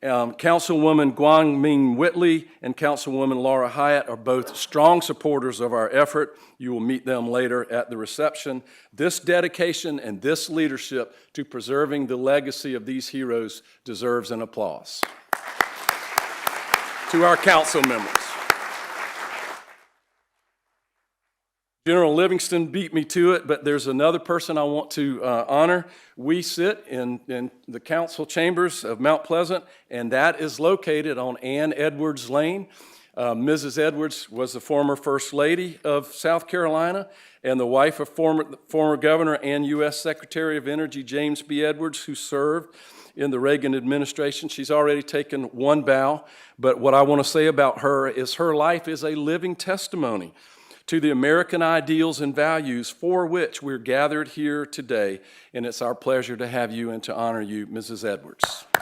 Councilwoman Guang Ming Whitley and Councilwoman Laura Hyatt are both strong supporters of our effort. You will meet them later at the reception. This dedication and this leadership to preserving the legacy of these heroes deserves an applause. To our council members. General Livingston beat me to it, but there's another person I want to honor. We sit in the council chambers of Mount Pleasant, and that is located on Ann Edwards Lane. Mrs. Edwards was the former First Lady of South Carolina and the wife of former Governor and U.S. Secretary of Energy James B. Edwards, who served in the Reagan administration. She's already taken one bow, but what I want to say about her is her life is a living testimony to the American ideals and values for which we're gathered here today, and it's our pleasure to have you and to honor you, Mrs. Edwards. It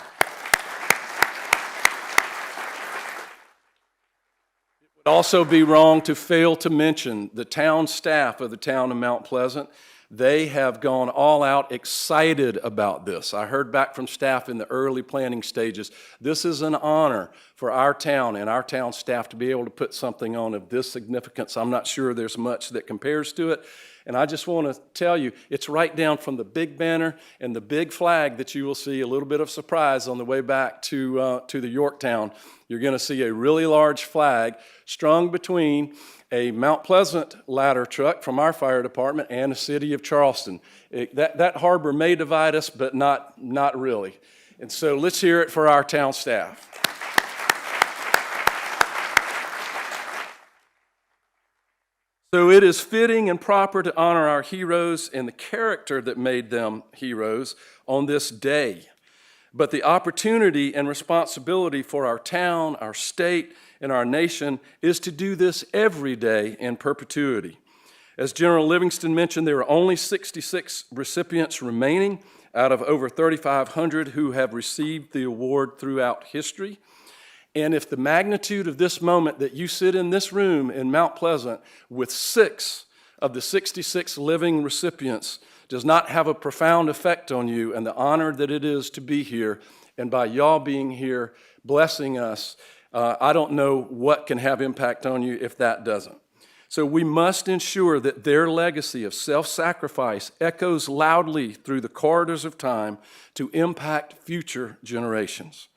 would also be wrong to fail to mention the town staff of the town of Mount Pleasant. They have gone all out excited about this. I heard back from staff in the early planning stages. This is an honor for our town and our town staff to be able to put something on of this significance. I'm not sure there's much that compares to it. And I just want to tell you, it's right down from the big banner and the big flag that you will see, a little bit of surprise on the way back to the Yorktown. You're going to see a really large flag strung between a Mount Pleasant ladder truck from our fire department and the city of Charleston. That harbor may divide us, but not really. And so let's hear it for our town staff. So it is fitting and proper to honor our heroes and the character that made them heroes on this day. But the opportunity and responsibility for our town, our state, and our nation is to do this every day in perpetuity. As General Livingston mentioned, there are only 66 recipients remaining out of over 3,500 who have received the award throughout history. And if the magnitude of this moment that you sit in this room in Mount Pleasant with 6 of the 66 living recipients does not have a profound effect on you and the honor that it is to be here, and by y'all being here, blessing us, I don't know what can have impact on you if that doesn't. So we must ensure that their legacy of self-sacrifice echoes loudly through the corridors of time to impact future generations.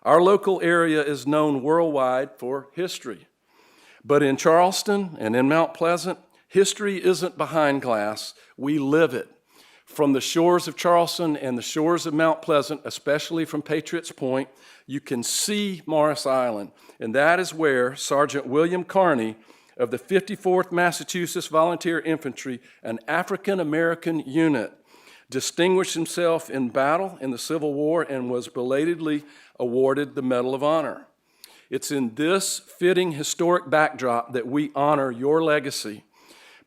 Our local area is known worldwide for history. But in Charleston and in Mount Pleasant, history isn't behind glass, we live it. From the shores of Charleston and the shores of Mount Pleasant, especially from Patriots Point, you can see Morris Island, and that is where Sergeant William Carney of the 54th Massachusetts Volunteer Infantry, an African-American unit, distinguished himself in battle in the Civil War and was belatedly awarded the Medal of Honor. It's in this fitting historic backdrop that we honor your legacy,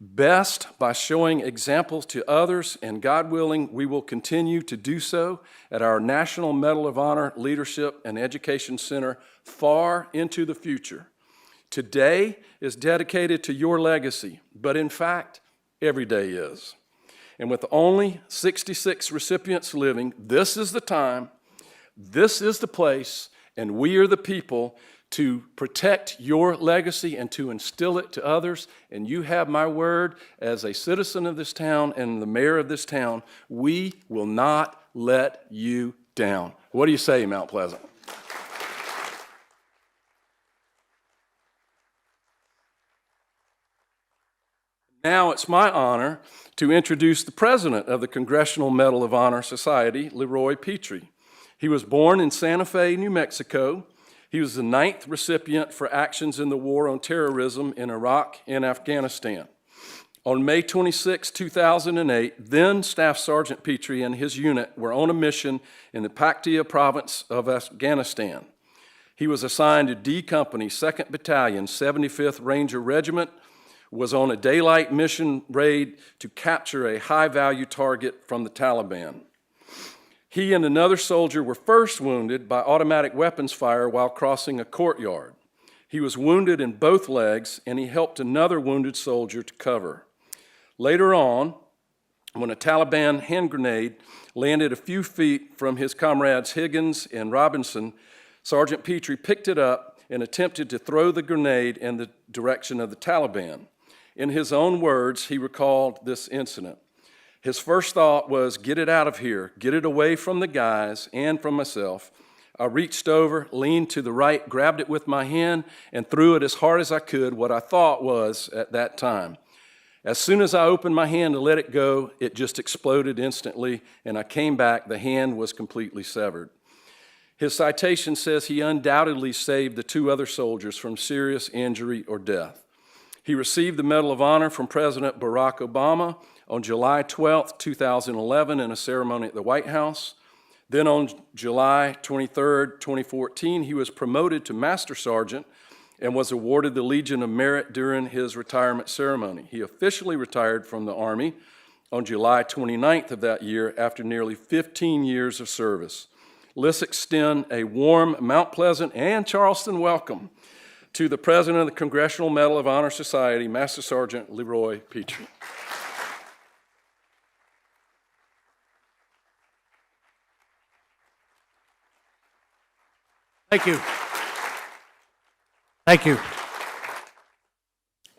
best by showing examples to others, and God willing, we will continue to do so at our National Medal of Honor Leadership and Education Center far into the future. Today is dedicated to your legacy, but in fact, every day is. And with only 66 recipients living, this is the time, this is the place, and we are the people to protect your legacy and to instill it to others. And you have my word as a citizen of this town and the mayor of this town, we will not let you down. What do you say, Mount Pleasant? Now it's my honor to introduce the president of the Congressional Medal of Honor Society, Leroy Petrie. He was born in Santa Fe, New Mexico. He was the 9th recipient for actions in the War on Terrorism in Iraq and Afghanistan. On May 26, 2008, then Staff Sergeant Petrie and his unit were on a mission in the Paktia province of Afghanistan. He was assigned to D Company, 2nd Battalion, 75th Ranger Regiment, was on a daylight mission raid to capture a high-value target from the Taliban. He and another soldier were first wounded by automatic weapons fire while crossing a courtyard. He was wounded in both legs, and he helped another wounded soldier to cover. Later on, when a Taliban hand grenade landed a few feet from his comrades Higgins and Robinson, Sergeant Petrie picked it up and attempted to throw the grenade in the direction of the Taliban. In his own words, he recalled this incident. His first thought was, get it out of here, get it away from the guys and from myself. I reached over, leaned to the right, grabbed it with my hand, and threw it as hard as I could, what I thought was at that time. As soon as I opened my hand to let it go, it just exploded instantly, and I came back, the hand was completely severed. His citation says he undoubtedly saved the 2 other soldiers from serious injury or death. He received the Medal of Honor from President Barack Obama on July 12, 2011 in a ceremony at the White House. Then on July 23, 2014, he was promoted to Master Sergeant and was awarded the Legion of Merit during his retirement ceremony. He officially retired from the Army on July 29th of that year after nearly 15 years of service. Let's extend a warm Mount Pleasant and Charleston welcome to the President of the Congressional Medal of Honor Society, Master Sergeant Leroy Petrie. Thank you. Thank you.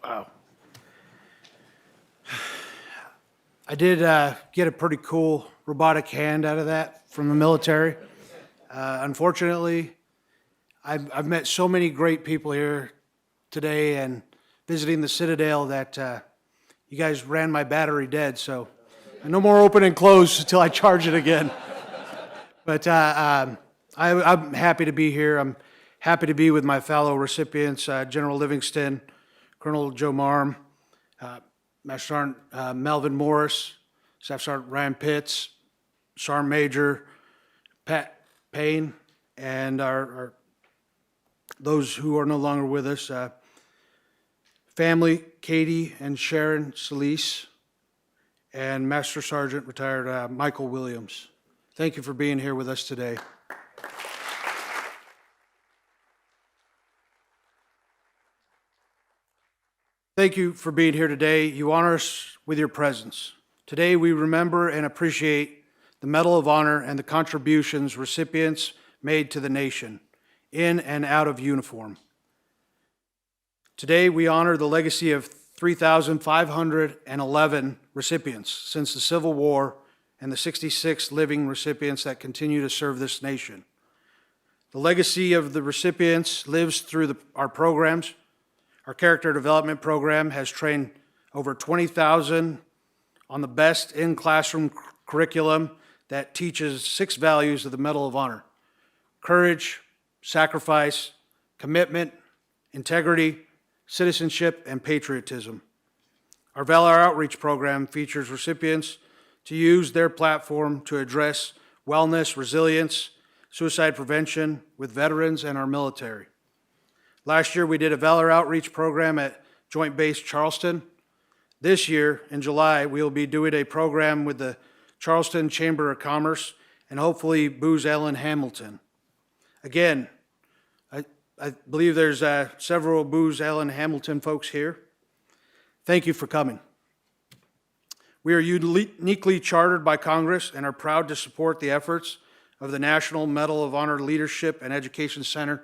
Wow. I did get a pretty cool robotic hand out of that from the military. Unfortunately, I've met so many great people here today and visiting the Citadel that you guys ran my battery dead, so no more open and close until I charge it again. But I'm happy to be here. I'm happy to be with my fellow recipients, General Livingston, Colonel Joe Marm, Master Sergeant Melvin Morris, Staff Sergeant Ryan Pitts, Sergeant Major Pat Payne, and our those who are no longer with us, family Katie and Sharon Solis, and Master Sergeant retired Michael Williams. Thank you for being here with us today. Thank you for being here today. You honor us with your presence. Today we remember and appreciate the Medal of Honor and the contributions recipients made to the nation, in and out of uniform. Today, we honor the legacy of 3,511 recipients since the Civil War and the 66 living recipients that continue to serve this nation. The legacy of the recipients lives through our programs. Our character development program has trained over 20,000 on the best in-classroom curriculum that teaches 6 values of the Medal of Honor: courage, sacrifice, commitment, integrity, citizenship, and patriotism. Our Valor Outreach program features recipients to use their platform to address wellness, resilience, suicide prevention with veterans and our military. Last year, we did a Valor Outreach program at Joint Base Charleston. This year, in July, we will be doing a program with the Charleston Chamber of Commerce and hopefully Booz Allen Hamilton. Again, I believe there's several Booz Allen Hamilton folks here. Thank you for coming. We are uniquely chartered by Congress and are proud to support the efforts of the National Medal of Honor Leadership and Education Center,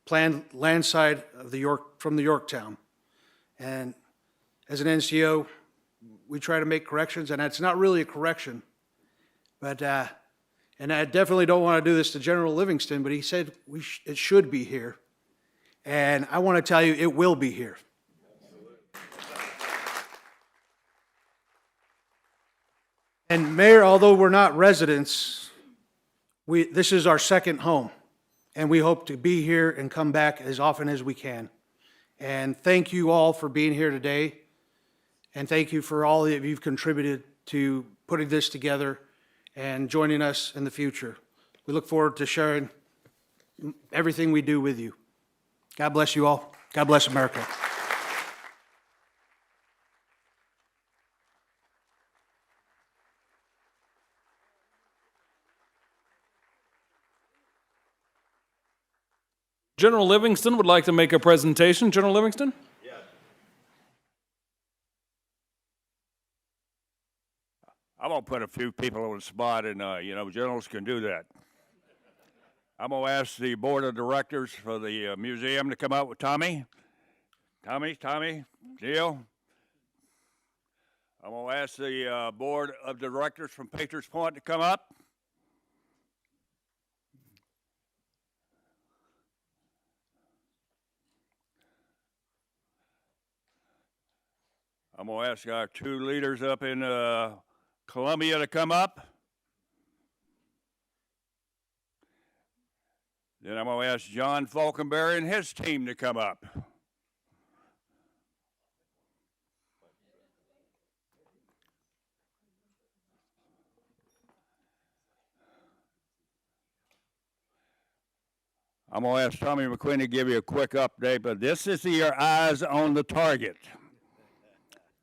planned landside of from the Yorktown. And as an NCO, we try to make corrections, and it's not really a correction, but and I definitely don't want to do this to General Livingston, but he said it should be here. And I want to tell you, it will be here. And Mayor, although we're not residents, this is our second home, and we hope to be here and come back as often as we can. And thank you all for being here today, and thank you for all that you've contributed to putting this together and joining us in the future. We look forward to sharing everything we do with you. God bless you all. God bless America. General Livingston would like to make a presentation. General Livingston? Yes. I'm going to put a few people on the spot, and, generals can do that. I'm going to ask the board of directors for the museum to come out with Tommy. Tommy, Neil. I'm going to ask the board of directors from Patriots Point to come up. I'm going to ask our 2 leaders up in Columbia to come up. Then I'm going to ask John Falkenberry and his team to come up. I'm going to ask Tommy McQueen to give you a quick update, but this is your eyes on the target.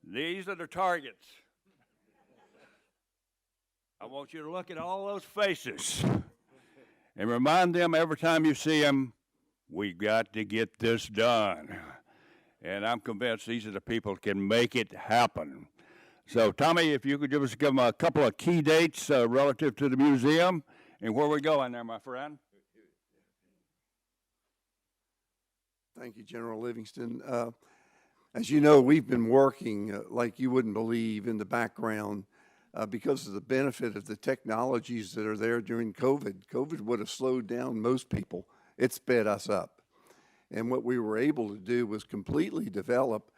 These are the targets. I want you to look at all those faces and remind them every time you see them, we got to get this done. And I'm convinced these are the people that can make it happen. So, Tommy, if you could give them a couple of key dates relative to the museum and where we're going there, my friend. Thank you, General Livingston. As you know, we've been working like you wouldn't believe in the background because of the benefit of the technologies that are there during COVID. COVID would have slowed down most people. It sped us up. And what we were able to do was completely develop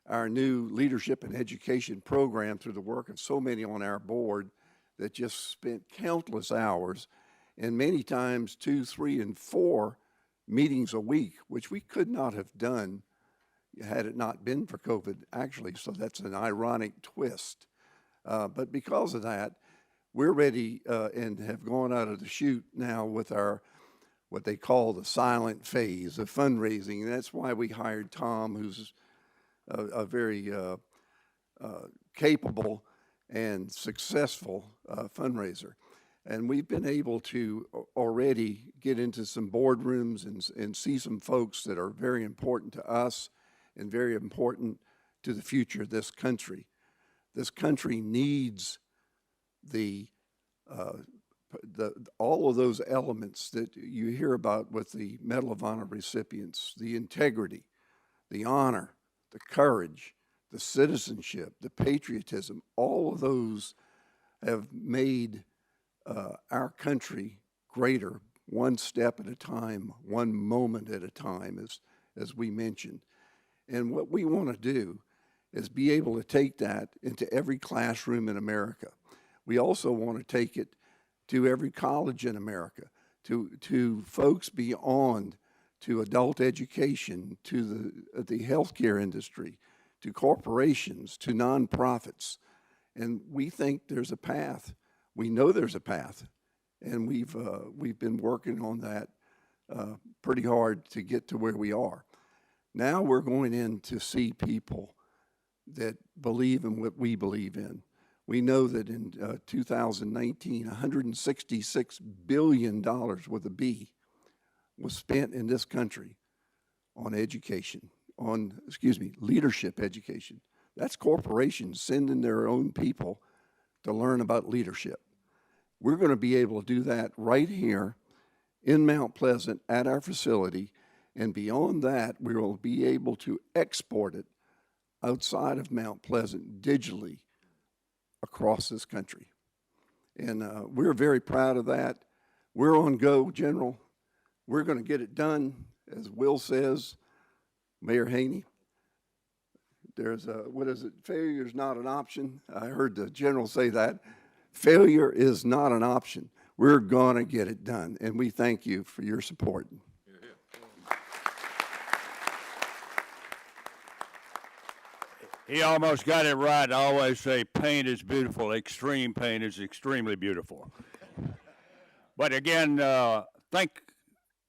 our new leadership and education program through the work of so many on our board that just spent countless hours and many times 2, 3, and 4 meetings a week, which we could not have done had it not been for COVID, actually. So that's an ironic twist. But because of that, we're ready and have gone out of the chute now with our, what they call the silent phase of fundraising. And that's why we hired Tom, who's a very capable and successful fundraiser. And we've been able to already get into some boardrooms and see some folks that are very important to us and very important to the future of this country. This country needs all of those elements that you hear about with the Medal of Honor recipients: the integrity, the honor, the courage, the citizenship, the patriotism, all of those have made our country greater, one step at a time, one moment at a time, as we mentioned. And what we want to do is be able to take that into every classroom in America. We also want to take it to every college in America, to folks beyond, to adult education, to the healthcare industry, to corporations, to nonprofits. And we think there's a path. We know there's a path. And we've been working on that pretty hard to get to where we are. Now we're going in to see people that believe in what we believe in. We know that in 2019, $166 billion with a B was spent in this country on education, leadership education. That's corporations sending their own people to learn about leadership. We're going to be able to do that right here in Mount Pleasant at our facility, and beyond that, we will be able to export it outside of Mount Pleasant digitally across this country. And we're very proud of that. We're on go, General. We're going to get it done, as Will says. Mayor Haney, there's what is it? Failure is not an option. I heard the General say that. Failure is not an option. We're going to get it done, and we thank you for your support. He almost got it right. I always say pain is beautiful. Extreme pain is extremely beautiful. But again, thank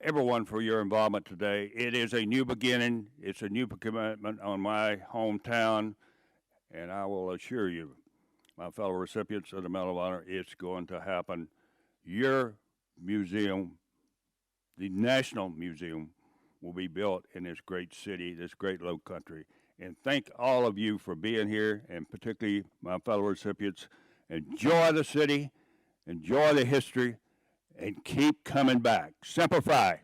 everyone for your involvement today. It is a new beginning. It's a new commitment on my hometown. And I will assure you, my fellow recipients of the Medal of Honor, it's going to happen. Your museum, the National Museum, will be built in this great city, this great low country. And thank all of you for being here, and particularly my fellow recipients. Enjoy the city, enjoy the history, and keep coming back. Semper Fi.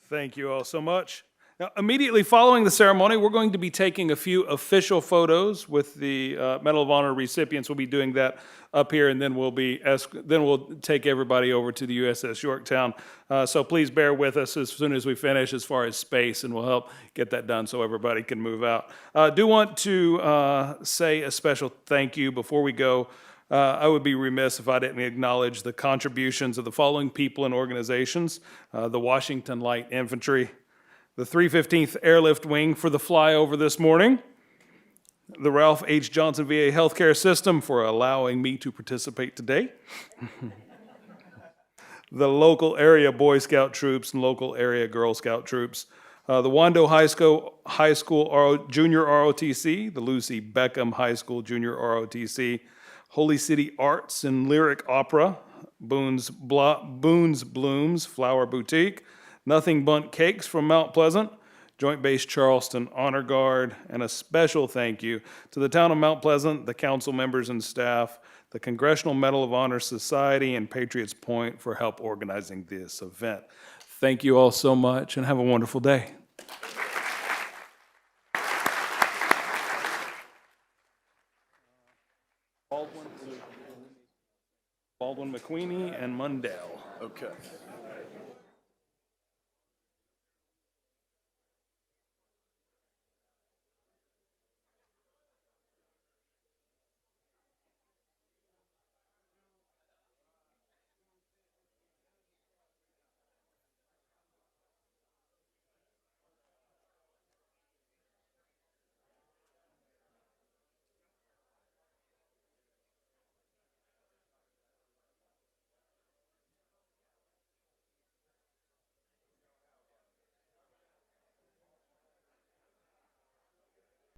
Thank you all so much. Now, immediately following the ceremony, we're going to be taking a few official photos with the Medal of Honor recipients. We'll be doing that up here, and then we'll take everybody over to the USS Yorktown. So please bear with us as soon as we finish as far as space, and we'll help get that done so everybody can move out. Do want to say a special thank you before we go. I would be remiss if I didn't acknowledge the contributions of the following people and organizations: the Washington Light Infantry, the 315th Airlift Wing for the flyover this morning, the Ralph H. Johnson VA Healthcare System for allowing me to participate today, the local area Boy Scout troops and local area Girl Scout troops, the Wando High School Junior ROTC, the Lucy Beckham High School Junior ROTC, Holy City Arts and Lyric Opera, Boone's Blooms Flower Boutique, Nothing Bundt Cakes from Mount Pleasant, Joint Base Charleston Honor Guard, and a special thank you to the town of Mount Pleasant, the council members and staff, the Congressional Medal of Honor Society, and Patriots Point for help organizing this event. Thank you all so much, and have a wonderful day. Baldwin, McQueenie, and Mundell. Okay.